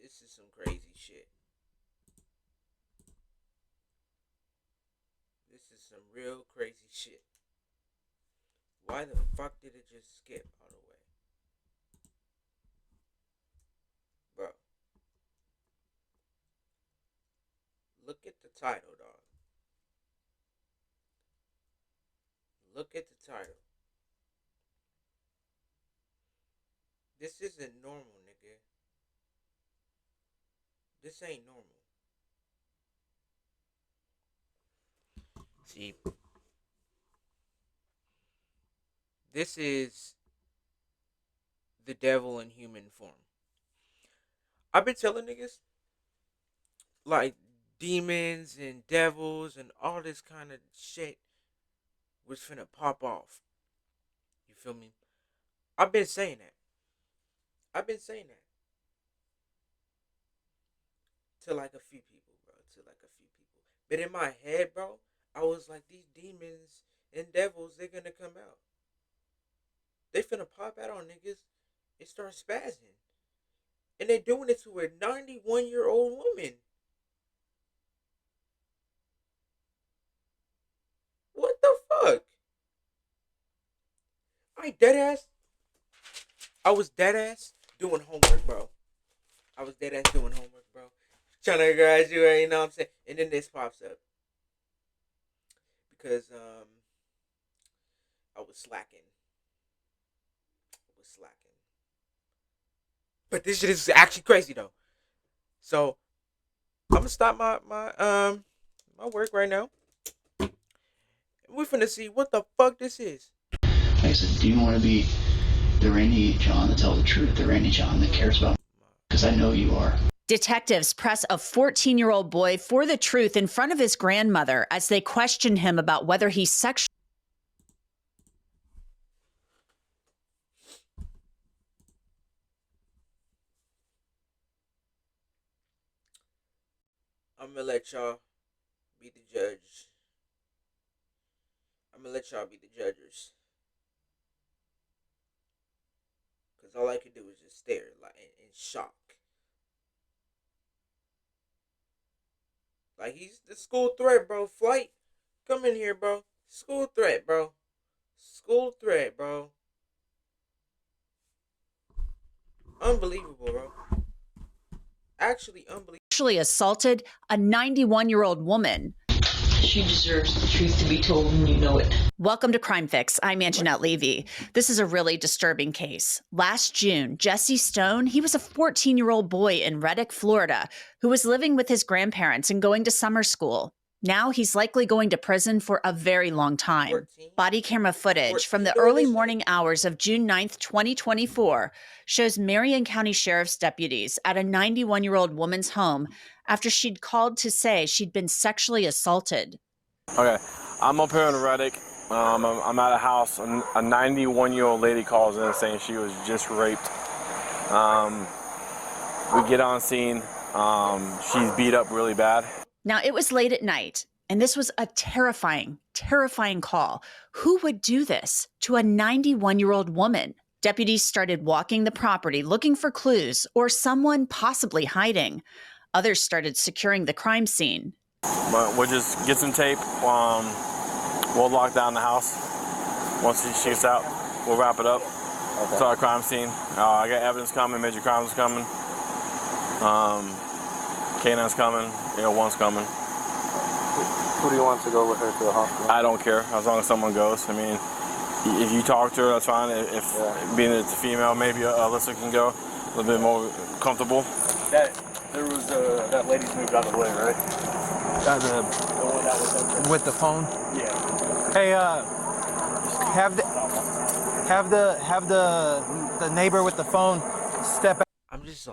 This is some crazy shit. This is some real crazy shit. Why the fuck did it just skip all the way? Bro. Look at the title, dog. Look at the title. This isn't normal, nigga. This ain't normal. See, this is the devil in human form. I've been telling niggas, like, demons and devils and all this kind of shit was finna pop off. You feel me? I've been saying that. I've been saying that. To like a few people, bro. To like a few people. But in my head, bro, I was like, these demons and devils, they're gonna come out. They finna pop out on niggas and start spazzing. And they're doing it to a 91-year-old woman. What the fuck? I was dead ass doing homework, bro. Trying to graduate, you know what I'm saying? And then this pops up. Because I was slacking. But this shit is actually crazy though. So I'm gonna stop my work right now. We're finna see what the fuck this is. Like I said, do you want to be the Randy John that tells the truth, the Randy John that cares about? Because I know you are. Detectives press a 14-year-old boy for the truth in front of his grandmother as they question him about whether he sexually. I'm gonna let y'all be the judge. I'm gonna let y'all be the judges. Cause all I could do is just stare, like in shock. Like he's the school threat, bro. Flight, come in here, bro. School threat, bro. School threat, bro. Unbelievable, bro. Actually unbelievable. Sexually assaulted a 91-year-old woman. She deserves the truth to be told, and you know it. Welcome to Crime Fix. I'm Anjanette Levy. This is a really disturbing case. Last June, Jesse Stone, he was a 14-year-old boy in Reddick, Florida, who was living with his grandparents and going to summer school. Now he's likely going to prison for a very long time. 14? Body camera footage from the early morning hours of June 9th, 2024 shows Marion County Sheriff's deputies at a 91-year-old woman's home after she'd called to say she'd been sexually assaulted. Okay, I'm up here in Reddick. I'm at a house. A 91-year-old lady calls in saying she was just raped. We get on scene. She's beat up really bad. Now, it was late at night, and this was a terrifying, terrifying call. Who would do this to a 91-year-old woman? Deputies started walking the property looking for clues or someone possibly hiding. Others started securing the crime scene. But we'll just get some tape. We'll lock down the house. Once she gets out, we'll wrap it up. Okay. To our crime scene. I got evidence coming, major crimes coming. Canine's coming, one's coming. Who do you want to go with her to the hospital? I don't care, as long as someone goes. I mean, if you talk to her, that's fine. If being it's a female, maybe Alyssa can go a little bit more comfortable. There was that lady's moved out of the way, right? The one that was up there. with the phone. Yeah. Hey, have the neighbor with the phone step out. I'm just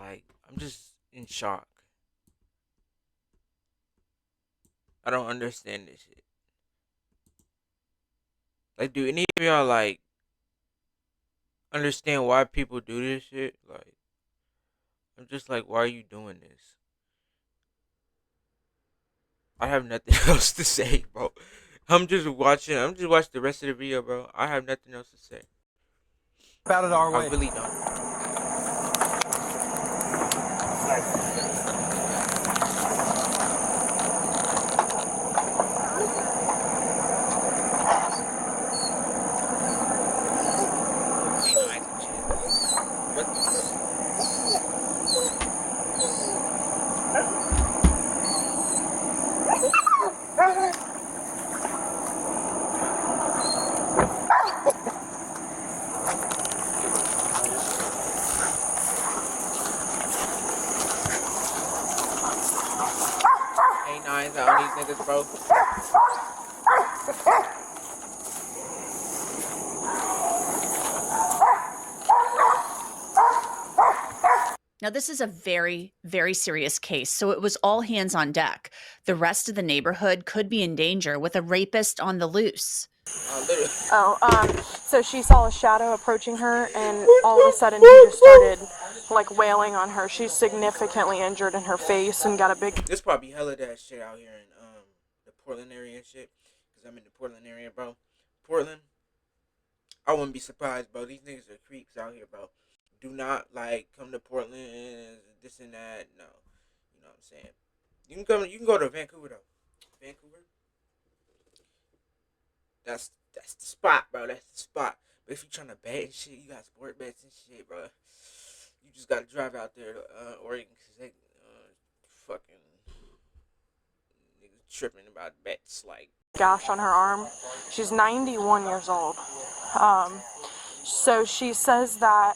in shock. I don't understand this shit. Like, do any of y'all like understand why people do this shit? Like, I'm just like, why are you doing this? I have nothing else to say, bro. I'm just watching the rest of the video, bro. I have nothing else to say. Out of our way. I really don't. Nice. niggas, bro. Now, this is a very, very serious case, so it was all hands on deck. The rest of the neighborhood could be in danger with a rapist on the loose. So she saw a shadow approaching her, and all of a sudden he just started like wailing on her. She's significantly injured in her face and got a big. There's probably hella that shit out here in the Portland area and shit. Cause I'm in the Portland area, bro. Portland, I wouldn't be surprised, bro. These niggas are creeps out here, bro. Do not like come to Portland, this and that. No, you know what I'm saying. You can go to Vancouver though. Vancouver. That's the spot, bro. That's the spot. But if you trying to bet and shit, you got sport bets and shit, bro. You just gotta drive out there to Oregon, cause they fucking niggas tripping about bets like. Gash on her arm. She's 91 years old. So she says that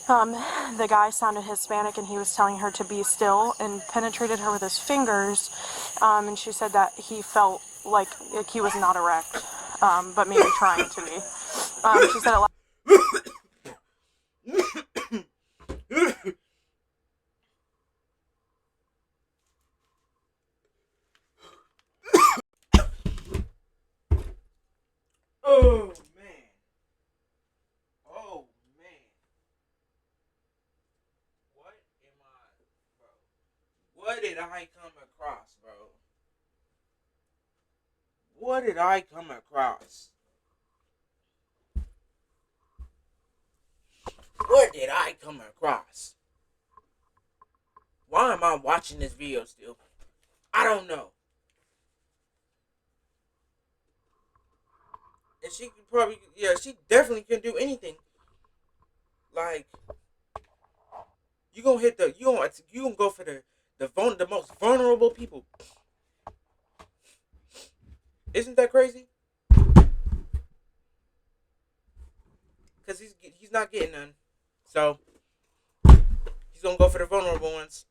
the guy sounded Hispanic and he was telling her to be still and penetrated her with his fingers. And she said that he felt like he was not erect, but maybe trying to be. She said it. Oh man. Oh man. What am I, bro? What did I come across, bro? What did I come across? What did I come across? Why am I watching this video still? I don't know. And she could probably, she definitely can do anything. Like, you gonna go for the most vulnerable people. Isn't that crazy? Cause he's not getting none, so he's gonna go for the vulnerable ones.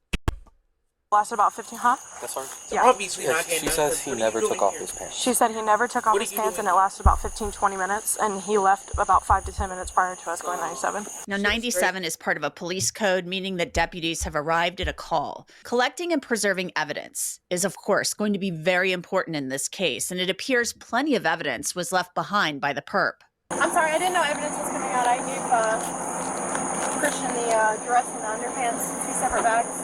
Lasted about 15, huh? That's fine. So Yeah. obviously not getting She none. says he never took off his pants. She said he never took off What his are you pants, doing and it here? lasted about 15-20 minutes, and he left about 5 to 10 minutes prior to us going 97. Now, 97 is part of a police code, meaning that deputies have arrived at a call. Collecting and preserving evidence is, of course, going to be very important in this case, and it appears plenty of evidence was left behind by the perp. I'm sorry, I didn't know evidence was coming out. I gave Christian the dress and the underpants, 2 separate bags.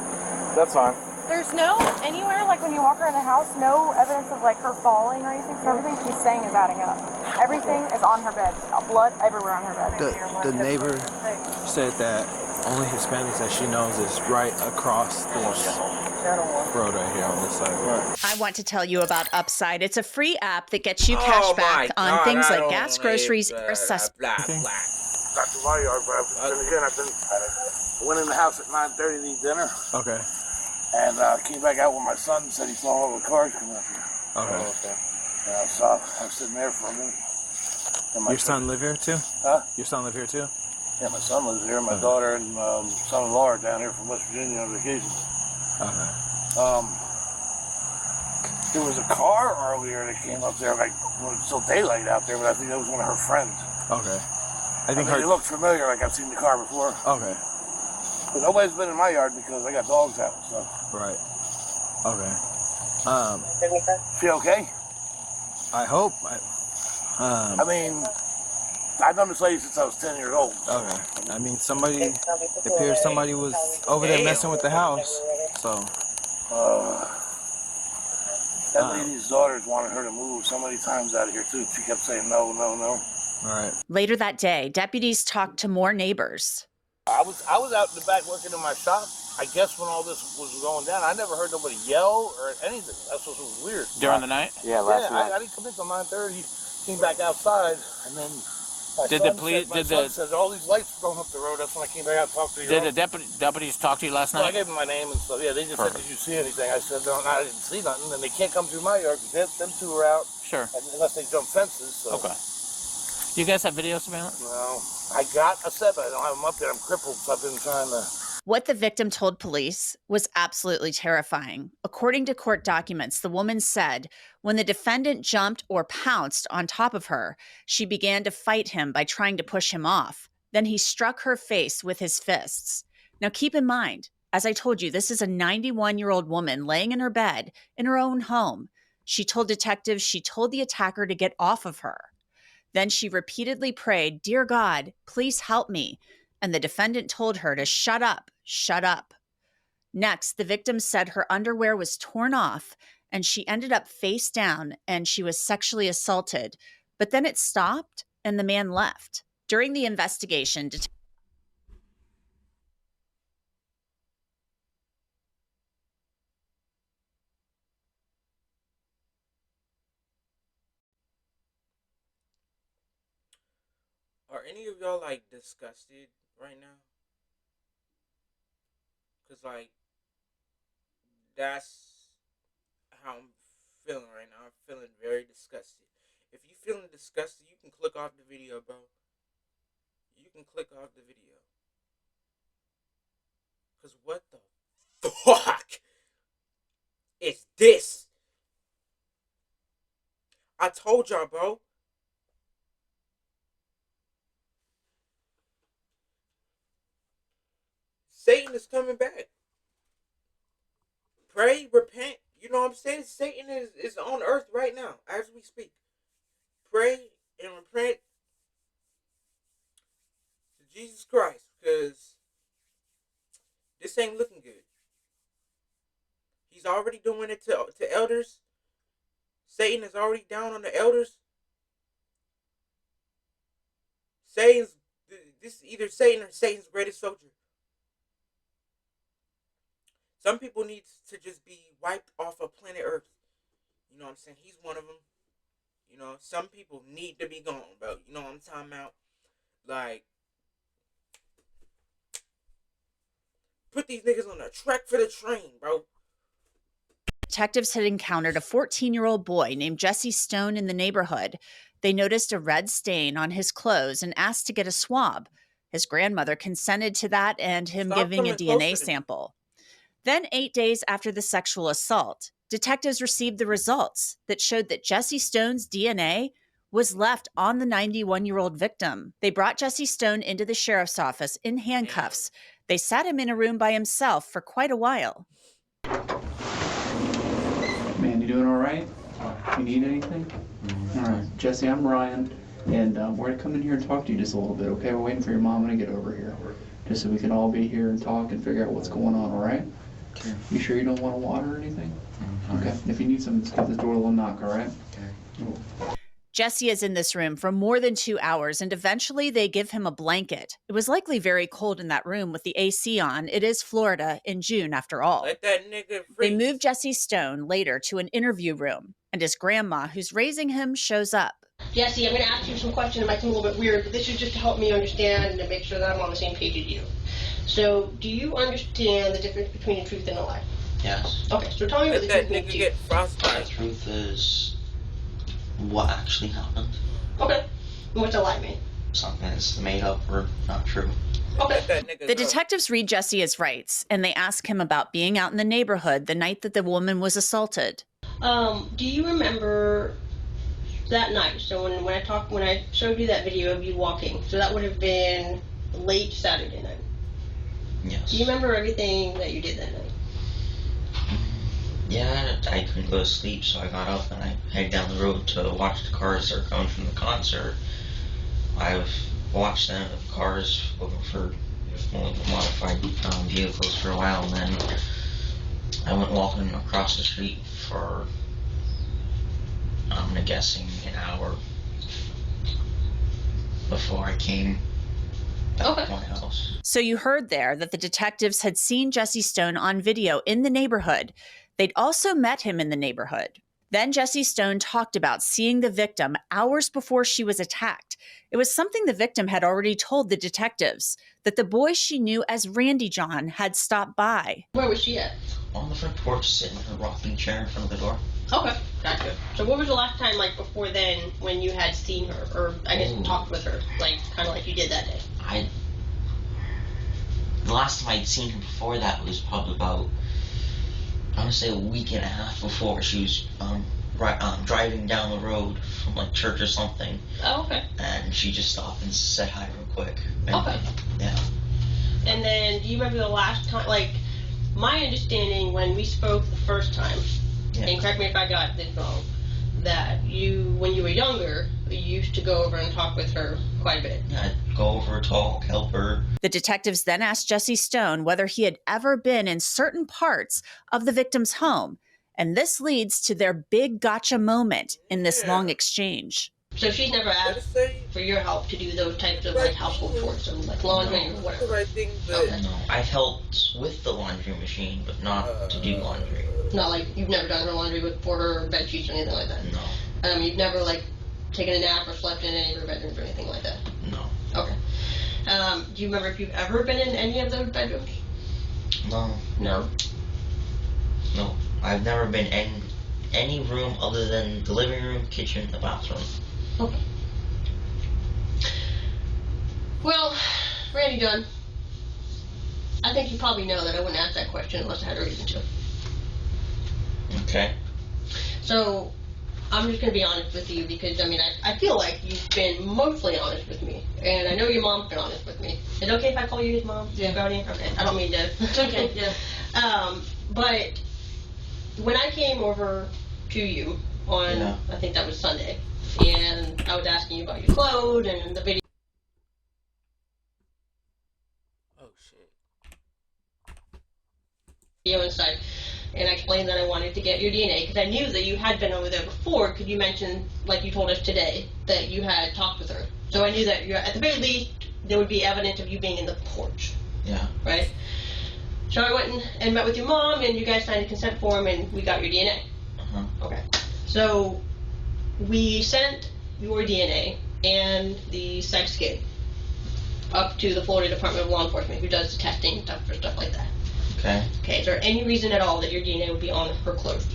That's fine. There's no, anywhere, like when you walk around the house, no evidence of like her falling or anything, so everything she's saying is adding up. Everything is on her bed. Blood everywhere on her bed. The neighbor said that only Hispanics that she knows is right across this road right here on this side. I want to tell you about Upside. It's a free app that gets you cash back on things like gas, groceries, or suspects. Got to my yard, but then again, I went in the house at 9:30 to eat dinner. Okay. And came back out with my son and said he saw all the cars come up here. Okay. And I was sitting there for a minute. And Your son live here too? Huh? Your son live here too? Yeah, my son lives here. My daughter and son-in-law are down here from West Virginia on vacation. Okay. There was a car earlier that came up there, like when it's still daylight out there, but I think that was one of her friends. Okay. I think it looked familiar, like I've seen the car before. Okay. But nobody's been in my yard because I got dogs out and stuff. Right. Okay. She okay? I hope. I mean, I've known this lady since I was 10 years old. Okay. I mean, it appears somebody was over there messing with the house. So. That lady's daughters wanted her to move so many times out of here too. She kept saying no, no, no. All right. Later that day, deputies talked to more neighbors. I was out in the back working in my shop. I guess when all this was going down, I never heard nobody yell or anything. That's what was weird. During the night? Yeah, last night. I didn't come in till 9:30. Came back outside, and then my son said all these lights were going up the road. That's when I came back out and talked to you. Did the deputies talk to you last Well, I night? gave them my name and stuff. Yeah, they just said, "Did you see anything?" I said, "No, I didn't see nothing." And they can't come through my yard because them two are out. Sure. Unless they jump fences. So. Okay. Do you guys have video surveillance? Well, I got a set, but I don't have them up there. I'm crippled, so I've been trying to. What the victim told police was absolutely terrifying. According to court documents, the woman said when the defendant jumped or pounced on top of her, she began to fight him by trying to push him off. Then he struck her face with his fists. Now keep in mind, as I told you, this is a 91-year-old woman laying in her bed in her own home. She told detectives she told the attacker to get off of her. Then she repeatedly prayed, "Dear God, please help me." And the defendant told her to shut up, shut up. Next, the victim said her underwear was torn off and she ended up face down and she was sexually assaulted. But then it stopped and the man left. During the investigation, Are any of y'all like disgusted right now? Cause like that's how I'm feeling right now. I'm feeling very disgusted. If you feeling disgusted, you can click off the video, bro. You can click off the video. Cause what the fuck is this? I told y'all, bro. Satan is coming back. Pray, repent. You know what I'm saying? Satan is on earth right now as we speak. Pray and repent to Jesus Christ, because this ain't looking good. He's already doing it to elders. Satan is already down on the elders. This is either Satan or Satan's greatest soldier. Some people need to just be wiped off of planet Earth. You know what I'm saying? He's one of them. You know, some people need to be gone, bro. You know what I'm talking about? Like, put these niggas on a track for the train, bro. detectives had encountered a 14-year-old boy named Jesse Stone in the neighborhood. They noticed a red stain on his clothes and asked to get a swab. His grandmother consented to that and him giving a DNA sample. Then 8 days after the sexual assault, detectives received the results that showed that Jesse Stone's DNA was left on the 91-year-old victim. They brought Jesse Stone into the sheriff's office in handcuffs. They sat him in a room by himself for quite a while. Man, you doing all right? You need anything? All right, Jesse, I'm Ryan, and we're going to come in here and talk to you just a little bit, okay? We're waiting for your mom to get over here, just so we can all be here and talk and figure out what's going on, all right? Okay. You sure you don't want water or anything? Okay. If you need something, just give this door a little knock, all right? Okay. Jesse is in this room for more than 2 hours, and eventually they give him a blanket. It was likely very cold in that room with the AC on. It is Florida in June, after all. Let that nigga freeze. They move Jesse Stone later to an interview room, and his grandma, who's raising him, shows up. Jesse, I'm going to ask you some questions. It might seem a little bit weird, but this is just to help me understand and to make sure that I'm on the same page as you. So, do you understand the difference between a truth and a lie? Yes. Okay, so tell me what the truth means to you. The truth is what actually happened. Okay. And what's a lie mean? Something that's made up or not true. Okay. The detectives read Jesse his rights, and they ask him about being out in the neighborhood the night that the woman was assaulted. Do you remember that night? So when I showed you that video of you walking, so that would have been late Saturday night. Yes. Do you remember everything that you did that night? Yeah, I couldn't go to sleep, so I got up and I headed down the road to watch the cars that are coming from the concert. I've watched the cars looking for modified vehicles for a while, and then I went walking across the street for, I'm guessing, an hour before I came back to my house. So you heard there that the detectives had seen Jesse Stone on video in the neighborhood. They'd also met him in the neighborhood. Then Jesse Stone talked about seeing the victim hours before she was attacked. It was something the victim had already told the detectives, that the boy she knew as Randy John had stopped by. Where was she at? On the front porch, sitting in her rocking chair in front of the door. Okay, gotcha. So what was the last time, like, before then, when you had seen her, or I guess talked with her, like, kind of like you did that day? the last time I'd seen her before that was probably about, I want to say a week and a half before. She was driving down the road from like church or something. Oh, okay. And she just stopped and said hi real quick. And, Okay. Yeah. And then, do you remember the last time, like, my understanding when we spoke the first time, and correct me if I got this wrong, that you, when you were younger, you used to go over and talk with her quite a bit. Yeah, I'd go over, talk, help her. The detectives then asked Jesse Stone whether he had ever been in certain parts of the victim's home, and this leads to their big gotcha moment in this long exchange. So she's never asked for your help to do those types of like household chores, or like laundry or whatever. No, I've helped with the laundry machine, but not to do laundry. Not like you've never done her laundry for her bed sheets or anything like that. No. You've never like taken a nap or slept in any of her bedrooms or anything like that. No. Okay. Do you remember if you've ever been in any of those bedrooms? No. No. No. I've never been in any room other than the living room, kitchen, the bathroom. Okay. Well, Randy Dunn, I think you probably know that I wouldn't ask that question unless I had a reason to. Okay. So, I'm just going to be honest with you because, I mean, I feel like you've been mostly honest with me. And I know your mom's been honest with me. Is it okay if I call you his mom? Yeah. Guardian? Okay. I don't mean to. It's okay, yeah. But when I came over to you on, Yeah. I think that was Sunday, and I was asking you about your clothes and the video. Oh shit. Inside, and I explained that I wanted to get your DNA because I knew that you had been over there before. Could you mention, like you told us today, that you had talked with her? So I knew that you're, at the very least, there would be evidence of you being in the porch. Yeah. Right? So I went and met with your mom, and you guys signed a consent form, and we got your DNA. Uh-huh. Okay. So we sent your DNA and the sex kit up to the Florida Department of Law Enforcement, who does the testing stuff for stuff like that. Okay. Okay, is there any reason at all that your DNA would be on her clothes?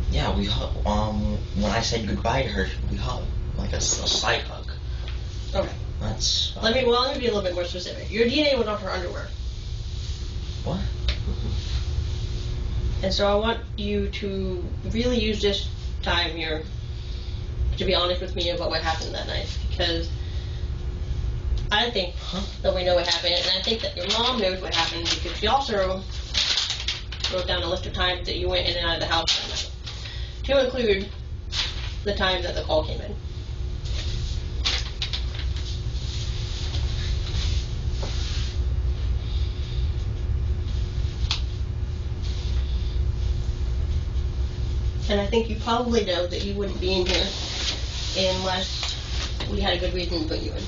Yeah, we when I said goodbye to her, we hugged, like a side hug. Okay. That's... Let me be a little bit more specific. Your DNA was on her underwear. What? And so I want you to really use this time here to be honest with me about what happened that night, because I think that we know what happened, and I think that your mom knows what happened because she also wrote down a list of times that you went in and out of the house that night, to include the time that the call came in. And I think you probably know that you wouldn't be in here unless we had a good reason to put you in.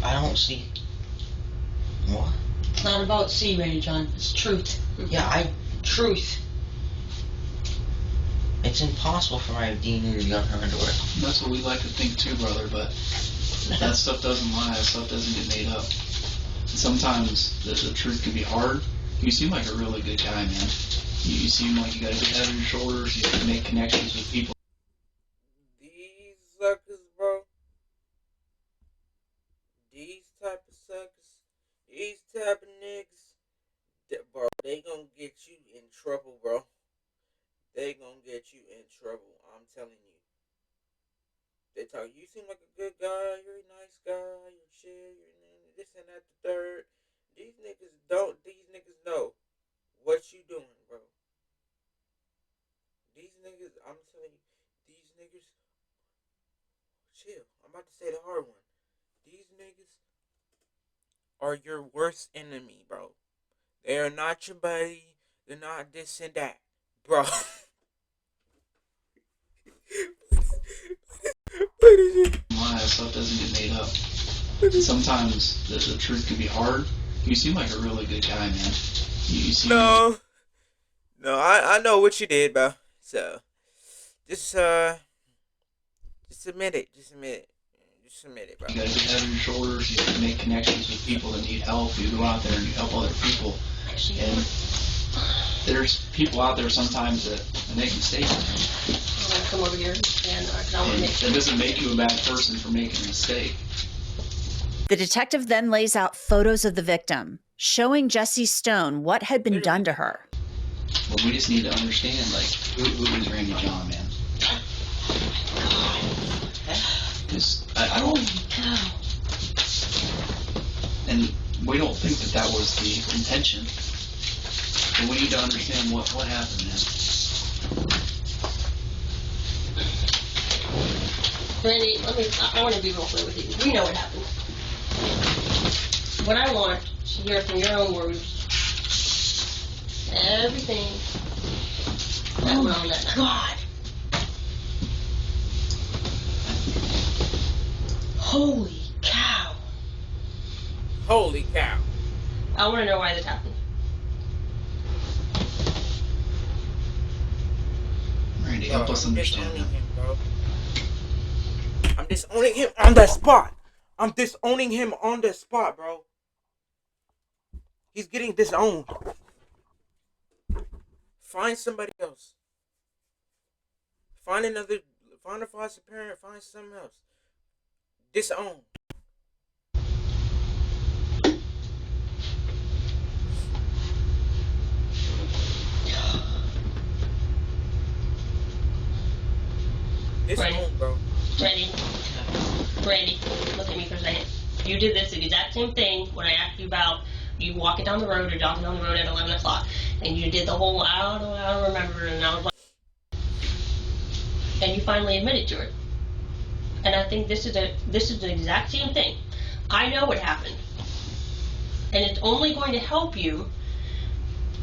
I don't see... What? It's not about C, Randy John. It's truth. Yeah, truth. It's impossible for my DNA to be on her underwear. That's what we like to think too, brother, but that stuff doesn't lie, that stuff doesn't get made up. Sometimes the truth can be hard. You seem like a really good guy, man. You seem like you got a good head on your shoulders, you can make connections with people. These suckers, bro. These type of suckers. These type of niggas. Bro, they gonna get you in trouble, bro. They gonna get you in trouble. I'm telling you. They talk, you seem like a good guy, you're a nice guy, you're chill, you're this and that, the third. These niggas know what you doing, bro. These niggas, I'm telling you, these niggas, chill. I'm about to say the hard one. These niggas are your worst enemy, bro. They are not your buddy. They're not this and that, bro. Lie, that stuff doesn't get made up. Sometimes the truth can be hard. You seem like a really good guy, man. You seem No, I know what you did, bro. So, just admit it. Just admit it, bro. you got a good head on your shoulders, you can make connections with people that need help. You go out there and you help other people. And there's people out there sometimes that make mistakes. I'm gonna come over here and I want to make sure. It doesn't make you a bad person for making a mistake. The detective then lays out photos of the victim, showing Jessie Stone what had been done to her. Well, we just need to understand, like, who is Randy John, man? Because I don't... Holy cow. And we don't think that was the intention. But we need to understand what happened, man. Randy, I want to be real clear with you. We know what happened. What I want to hear from your own words, everything that went on that night. God. Holy cow. Holy cow. I want to know why this happened. Randy, help us understand him. I'm disowning him on the spot. I'm disowning him on the spot, bro. He's getting disowned. Find somebody else. Find a foster parent, find something else. Disown. Disown, bro. Randy, look at me for a second. You did this exact same thing when I asked you about you walking down the road or jogging down the road at 11 o'clock. And you did the whole, I don't remember, and I was like, and you finally admitted to it. And I think this is the exact same thing. I know what happened. And it's only going to help you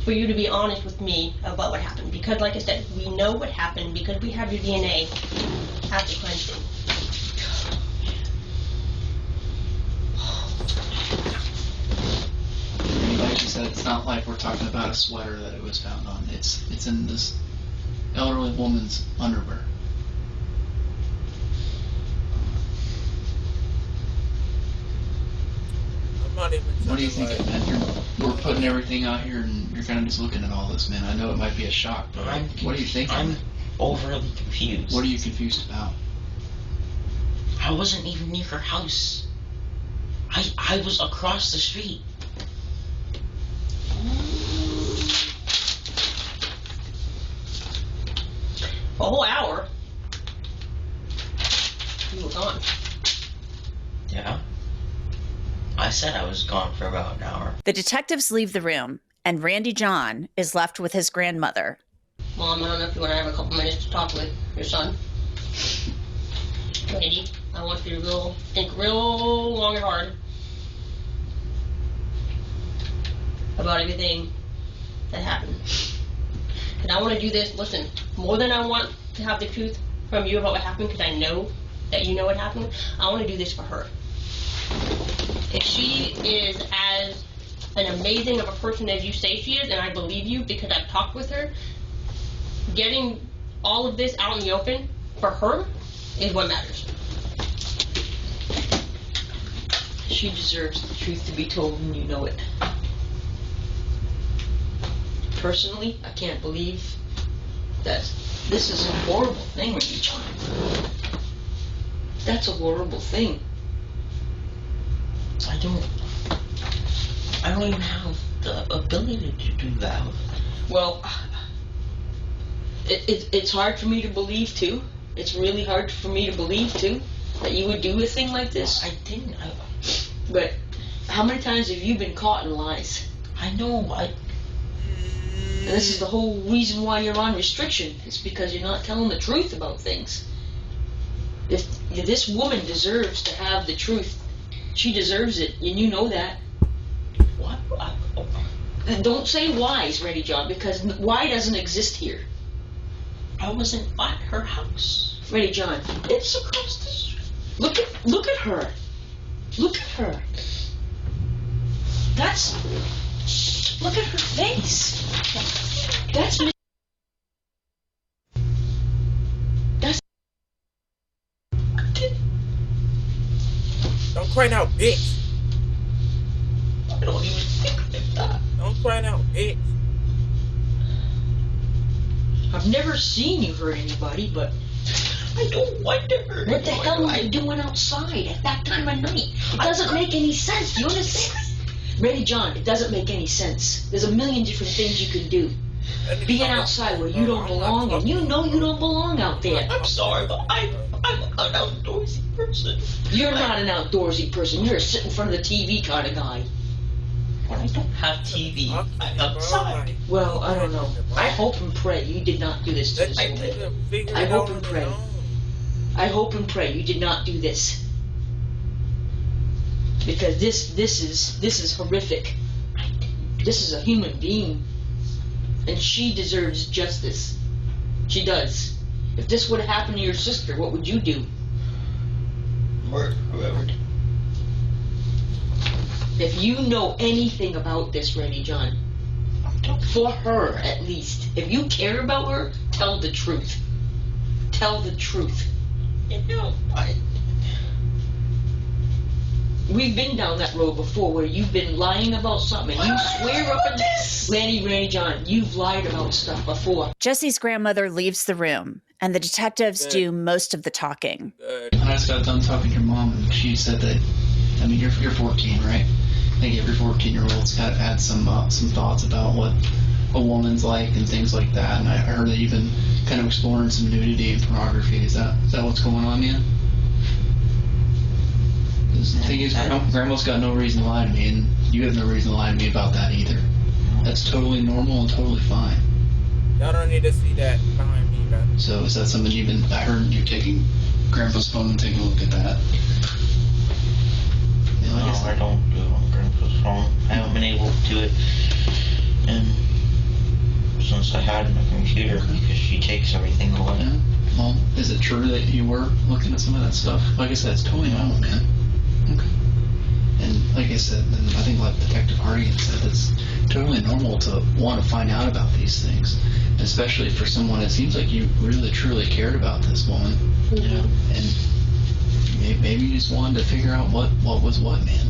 for you to be honest with me about what happened. Because like I said, we know what happened because we have your DNA at the crime scene. Like you said, it's not like we're talking about a sweater that it was found on. It's in this elderly woman's underwear. What do you think, man? We're putting everything out here, and you're kind of just looking at all this, man. I know it might be a shock, but what are you thinking? I'm overly confused. What are you confused about? I wasn't even near her house. I was across the street. A whole hour. You were gone. Yeah. I said I was gone for about an hour. The detectives leave the room, and Randy John is left with his grandmother. Mom, I don't know if you want to have a couple minutes to talk with your son. Randy, I want you to think real long and hard about everything that happened. And I want to do this, listen, more than I want to have the truth from you about what happened, because I know that you know what happened, I want to do this for her. If she is as an amazing of a person as you say she is, and I believe you because I've talked with her, getting all of this out in the open for her is what matters. She deserves the truth to be told, and you know it. Personally, I can't believe that this is a horrible thing with each other. That's a horrible thing. I don't even have the ability to do that. Well, it's hard for me to believe too. It's really hard for me to believe too that you would do a thing like this. I didn't. But how many times have you been caught in lies? I know. And this is the whole reason why you're on restriction. It's because you're not telling the truth about things. If this woman deserves to have the truth, she deserves it, and you know that. What? And don't say why's, Randy John, because why doesn't exist here. I wasn't at her house. Randy John, it's across the street. Look at her. Look at her. Look at her face. That's Don't cry now, bitch. I don't even think of that. Don't cry now, bitch. I've never seen you hurt anybody, but I don't want to hurt. What the hell are you doing outside at that time of night? It doesn't make any sense. Do you understand? Ready, John, it doesn't make any sense. There's a million different things you can do. Being outside where you don't belong, and you know you don't belong out there. I'm sorry, but I'm an outdoorsy person. You're not an outdoorsy person. You're a sit in front of the TV kind of guy. I don't have TV. I'm outside. Well, I don't know. I hope and pray you did not do this to this woman. I hope and pray. I hope and pray you did not do this. Because this is horrific. This is a human being. And she deserves justice. She does. If this would have happened to your sister, what would you do? Murder whoever did. If you know anything about this, Randy John, for her at least, if you care about her, tell the truth. Tell the truth. You know, We've been down that road before where you've been lying about something and you swear up and Randy John, you've lied about stuff before. Jesse's grandmother leaves the room, and the detectives do most of the talking. I just got done talking to your mom, and she said that, I mean, you're 14, right? I think every 14-year-old's had some thoughts about what a woman's like and things like that. And I heard that you've been kind of exploring some nudity and pornography. Is that what's going on, man? The thing is, Grandma's got no reason to lie to me, and you have no reason to lie to me about that either. That's totally normal and totally fine. Y'all don't need to see that behind me, bro. So is that something I heard you're taking Grandpa's phone and taking a look at that? No, I don't do it on Grandpa's phone. I haven't been able to do it since I had my computer because she takes everything away. Yeah. Well, is it true that you were looking at some of that stuff? Like I said, it's totally normal, man. Okay. And like I said, and I think like Detective Hardigan said, it's totally normal to want to find out about these things, especially for someone. It seems like you really truly cared about this woman. Yeah. And maybe you just wanted to figure out what was what, man.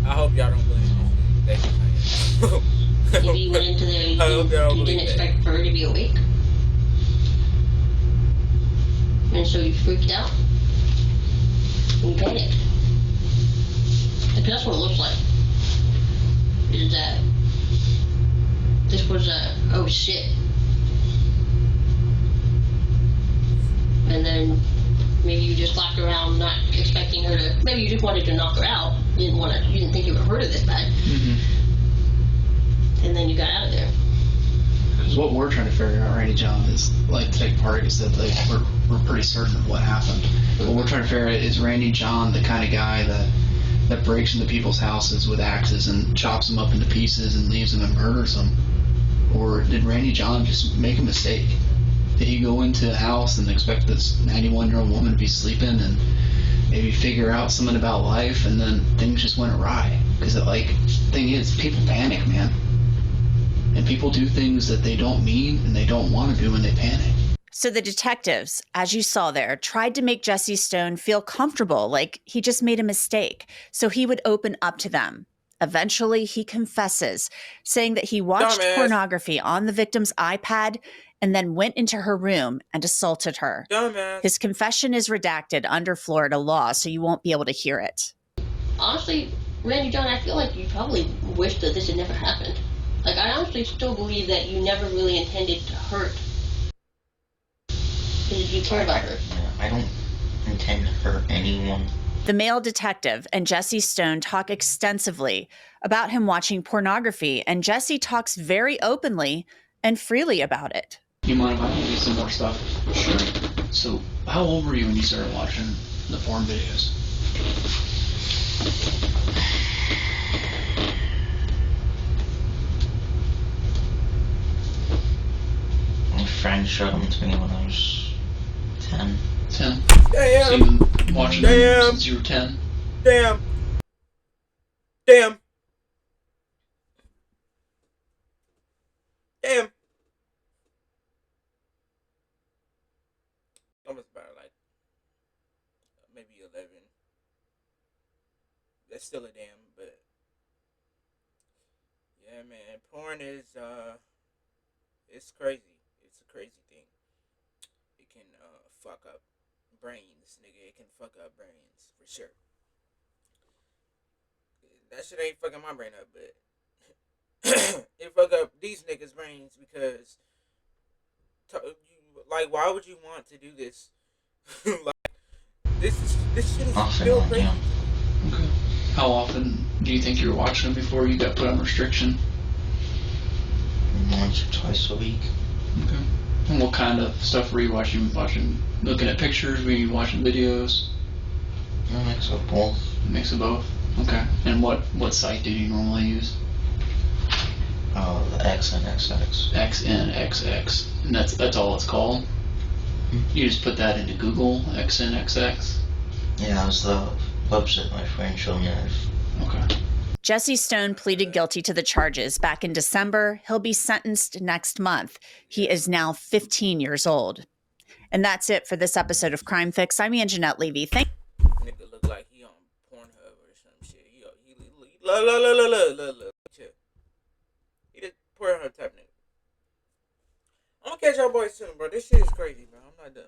I hope y'all don't believe this. Maybe you went into there and you didn't expect her to be awake. And so you freaked out. And you panicked. Because that's what it looks like. Is that this was oh shit. And then maybe you just laughed around not expecting her to, maybe you just wanted to knock her out. You didn't think you would hurt her this bad. Mm-hmm. And then you got out of there. Because what we're trying to figure out, Randy John, is like Detective Hardigan said, like we're pretty certain of what happened. What we're trying to figure out is Randy John the kind of guy that breaks into people's houses with axes and chops them up into pieces and leaves them and murders them? Or did Randy John just make a mistake? Did he go into a house and expect this 91-year-old woman to be sleeping and maybe figure out something about life, and then things just went awry? Because the thing is, people panic, man. And people do things that they don't mean and they don't want to do when they panic. So the detectives, as you saw there, tried to make Jesse Stone feel comfortable, like he just made a mistake, so he would open up to them. Eventually, he confesses, saying that he watched pornography on the victim's iPad and then went into her room and assaulted her. His confession is redacted under Florida law, so you won't be able to hear it. Honestly, Randy John, I feel like you probably wish that this had never happened. Like, I honestly still believe that you never really intended to hurt. Because you care about her. I don't intend to hurt anyone. The male detective and Jesse Stone talk extensively about him watching pornography, and Jesse talks very openly and freely about it. Do you mind if I give you some more stuff? Sure. So, how old were you when you started watching the porn videos? My friend showed them to me when I was 10. 10? Damn! So you've been watching them since you were 10? Damn! Damn! Damn! Almost about like maybe 11. That's still a damn, but yeah, man, porn is it's crazy. It's a crazy thing. It can fuck up brains, nigga. It can fuck up brains for sure. That shit ain't fucking my brain up, but it fuck up these niggas' brains because, like, why would you want to do this? Like, this shit is still crazy. Yeah. Okay. How often do you think you were watching them before you got put on restriction? Once or twice a week. Okay. And what kind of stuff were you watching? Looking at pictures? Were you watching videos? A mix of both. A mix of both. Okay. And what site do you normally use? The XNXX. XNXX. And that's all it's called? You just put that into Google, XNXX? Yeah, that was the website my friend showed me. Okay. Jesse Stone pleaded guilty to the charges back in December. He'll be sentenced next month. He is now 15 years old. And that's it for this episode of Crime Fix. I'm Anjanette Levy. Nigga look like he on Pornhub or some shit. He look. He the Pornhub type nigga. I'm gonna catch y'all boys soon, bro. This shit is crazy, bro. I'm not done.